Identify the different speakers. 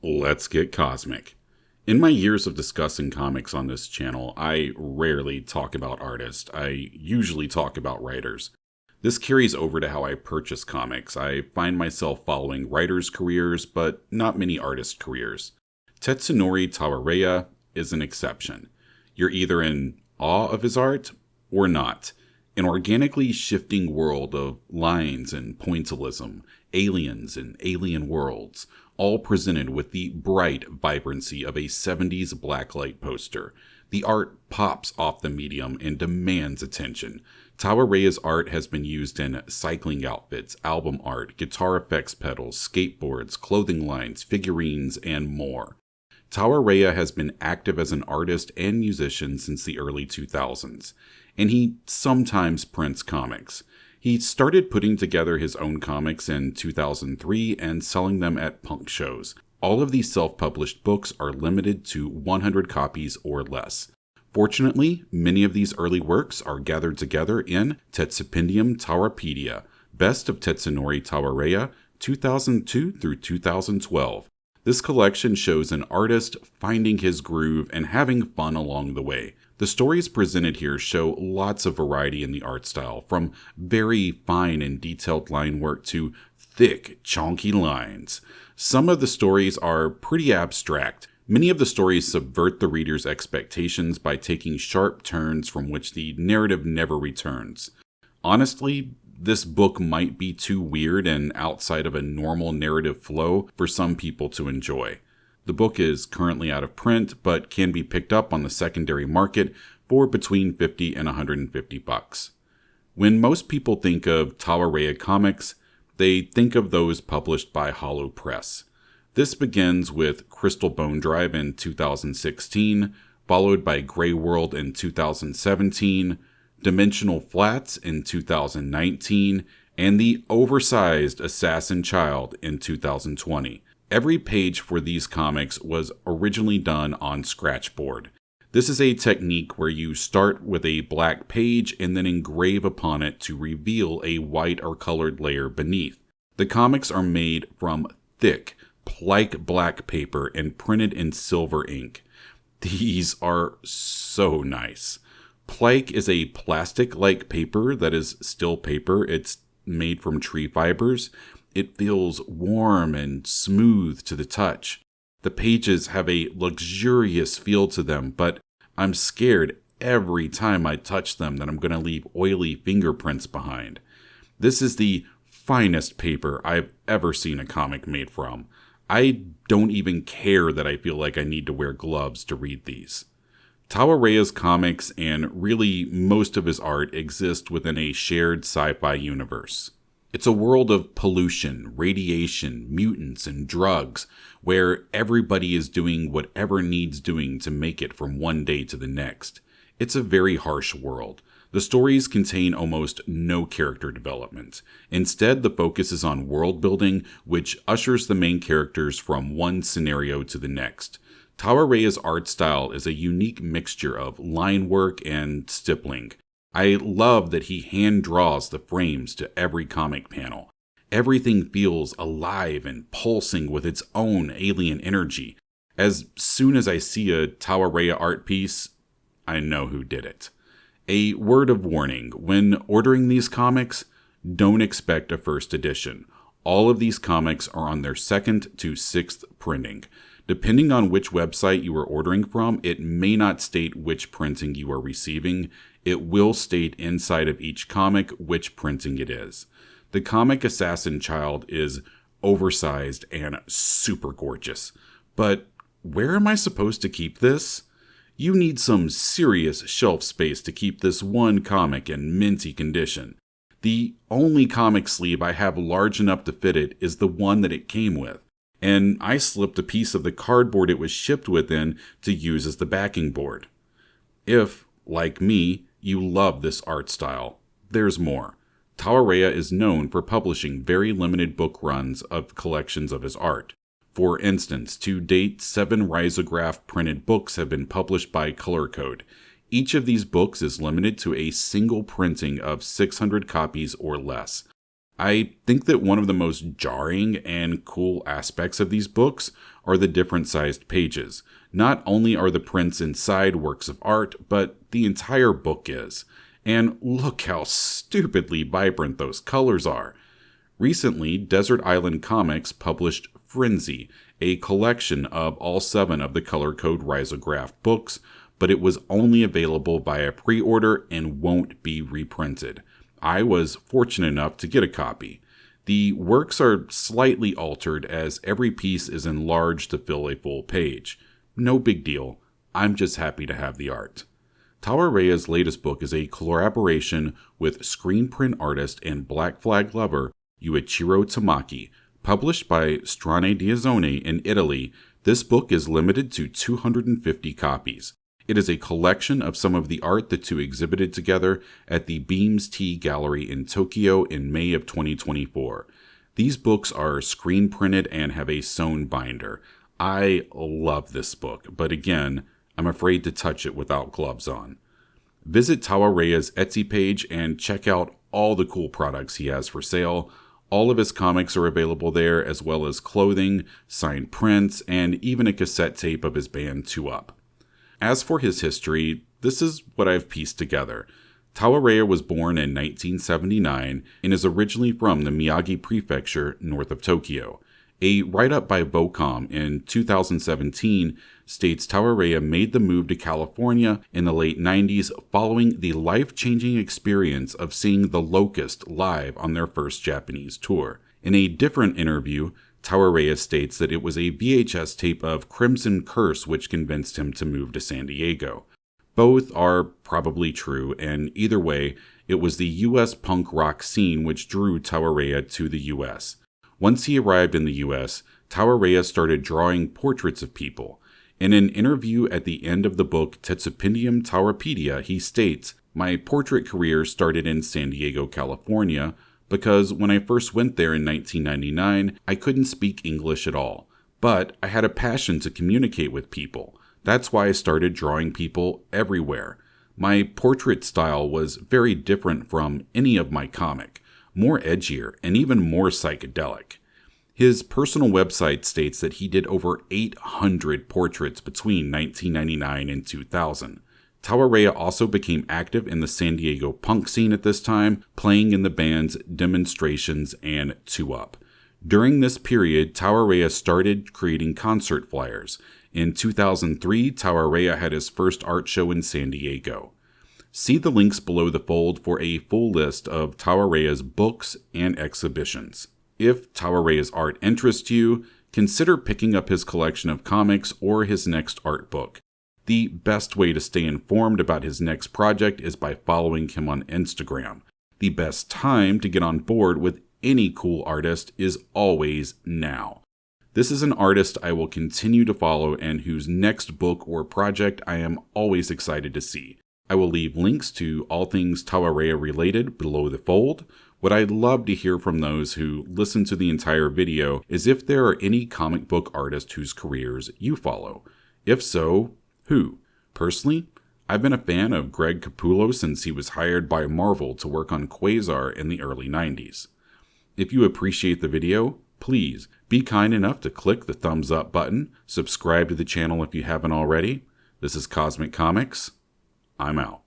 Speaker 1: Let's get cosmic. In my years of discussing comics on this channel, I rarely talk about artists. I usually talk about writers. This carries over to how I purchase comics. I find myself following writers' careers, but not many artists' careers. Tetsunori Tawaraya is an exception. You're either in awe of his art or not. An organically shifting world of lines and pointillism, aliens and alien worlds, all presented with the bright vibrancy of a 70s blacklight poster. The art pops off the medium and demands attention. Tawaraya's art has been used in cycling outfits, album art, guitar effects pedals, skateboards, clothing lines, figurines, and more. Tawaraya has been active as an artist and musician since the early 2000s, and he sometimes prints comics. He started putting together his own comics in 2003 and selling them at punk shows. All of these self-published books are limited to 100 copies or less. Fortunately, many of these early works are gathered together in Tetsupendium Tawapedia, Best of Tetsunori Tawaraya, 2002 through 2012. This collection shows an artist finding his groove and having fun along the way. The stories presented here show lots of variety in the art style, from very fine and detailed line work to thick, chonky lines. Some of the stories are pretty abstract. Many of the stories subvert the reader's expectations by taking sharp turns from which the narrative never returns. Honestly, this book might be too weird and outside of a normal narrative flow for some people to enjoy. The book is currently out of print, but can be picked up on the secondary market for between $50 and $150. When most people think of Tawaraya comics, they think of those published by Hollow Press. This begins with Crystal Bone Drive in 2016, followed by Grey World in 2017, Dimensional Flats in 2019, and the oversized Assassin Child in 2020. Every page for these comics was originally done on scratchboard. This is a technique where you start with a black page and then engrave upon it to reveal a white or colored layer beneath. The comics are made from thick, Plike black paper and printed in silver ink. These are so nice. Plike is a plastic-like paper that is still paper. It's made from tree fibers. It feels warm and smooth to the touch. The pages have a luxurious feel to them, but I'm scared every time I touch them that I'm going to leave oily fingerprints behind. This is the finest paper I've ever seen a comic made from. I don't even care that I feel like I need to wear gloves to read these. Tawaraya's comics, and really most of his art, exist within a shared sci-fi universe. It's a world of pollution, radiation, mutants, and drugs, where everybody is doing whatever needs doing to make it from one day to the next. It's a very harsh world. The stories contain almost no character development. Instead, the focus is on world building, which ushers the main characters from one scenario to the next. Tawaraya's art style is a unique mixture of line work and stippling. I love that he hand draws the frames to every comic panel. Everything feels alive and pulsing with its own alien energy. As soon as I see a Tawaraya art piece, I know who did it. A word of warning, when ordering these comics, don't expect a first edition. All of these comics are on their 2nd to 6th printing. Depending on which website you are ordering from, it may not state which printing you are receiving. It will state inside of each comic which printing it is. The comic Assassin Child is oversized and super gorgeous. But where am I supposed to keep this? You need some serious shelf space to keep this one comic in minty condition. The only comic sleeve I have large enough to fit it is the one that it came with, and I slipped a piece of the cardboard it was shipped with in to use as the backing board. If, like me, you love this art style, there's more. Tawaraya is known for publishing very limited book runs of collections of his art. For instance, to date, 7 risograph printed books have been published by Color Code. Each of these books is limited to a single printing of 600 copies or less. I think that one of the most jarring and cool aspects of these books are the different sized pages. Not only are the prints inside works of art, but the entire book is. And look how stupidly vibrant those colors are. Recently, Desert Island Comics published Frenzy, a collection of all 7 of the Color Code Risograph books, but it was only available via pre-order and won't be reprinted. I was fortunate enough to get a copy. The works are slightly altered as every piece is enlarged to fill a full page. No big deal. I'm just happy to have the art. Tawaraya's latest book is a collaboration with screen print artist and Black Flag lover Yuichiro Tamaki. Published by Strane Diazzone in Italy, this book is limited to 250 copies. It is a collection of some of the art the two exhibited together at the Beams Tea Gallery in Tokyo in May of 2024. These books are screen printed and have a sewn binder. I love this book, but again, I'm afraid to touch it without gloves on. Visit Tawaraya's Etsy page and check out all the cool products he has for sale. All of his comics are available there, as well as clothing, signed prints, and even a cassette tape of his band 2 Up. As for his history, this is what I've pieced together. Tawaraya was born in 1979 and is originally from the Miyagi Prefecture, north of Tokyo. A write-up by Vocom in 2017 states Tawaraya made the move to California in the late 90s following the life-changing experience of seeing The Locust live on their first Japanese tour. In a different interview, Tawaraya states that it was a VHS tape of Crimson Curse which convinced him to move to San Diego. Both are probably true, and either way, it was the US punk rock scene which drew Tawaraya to the US. Once he arrived in the US, Tawaraya started drawing portraits of people. In an interview at the end of the book Tetsupendium Tawarapedia, he states, "My portrait career started in San Diego, California, because when I first went there in 1999, I couldn't speak English at all. But I had a passion to communicate with people. That's why I started drawing people everywhere. My portrait style was very different from any of my comic, more edgier, and even more psychedelic." His personal website states that he did over 800 portraits between 1999 and 2000. Tawaraya also became active in the San Diego punk scene at this time, playing in the bands Demonstrations and 2 Up. During this period, Tawaraya started creating concert flyers. In 2003, Tawaraya had his first art show in San Diego. See the links below the fold for a full list of Tawaraya's books and exhibitions. If Tawaraya's art interests you, consider picking up his collection of comics or his next art book. The best way to stay informed about his next project is by following him on Instagram. The best time to get on board with any cool artist is always now. This is an artist I will continue to follow and whose next book or project I am always excited to see. I will leave links to all things Tawaraya related below the fold. What I'd love to hear from those who listen to the entire video is if there are any comic book artists whose careers you follow. If so, who? Personally, I've been a fan of Greg Capullo since he was hired by Marvel to work on Quasar in the early 90s. If you appreciate the video, please be kind enough to click the thumbs up button, subscribe to the channel if you haven't already. This is Cosmic Comics. I'm out.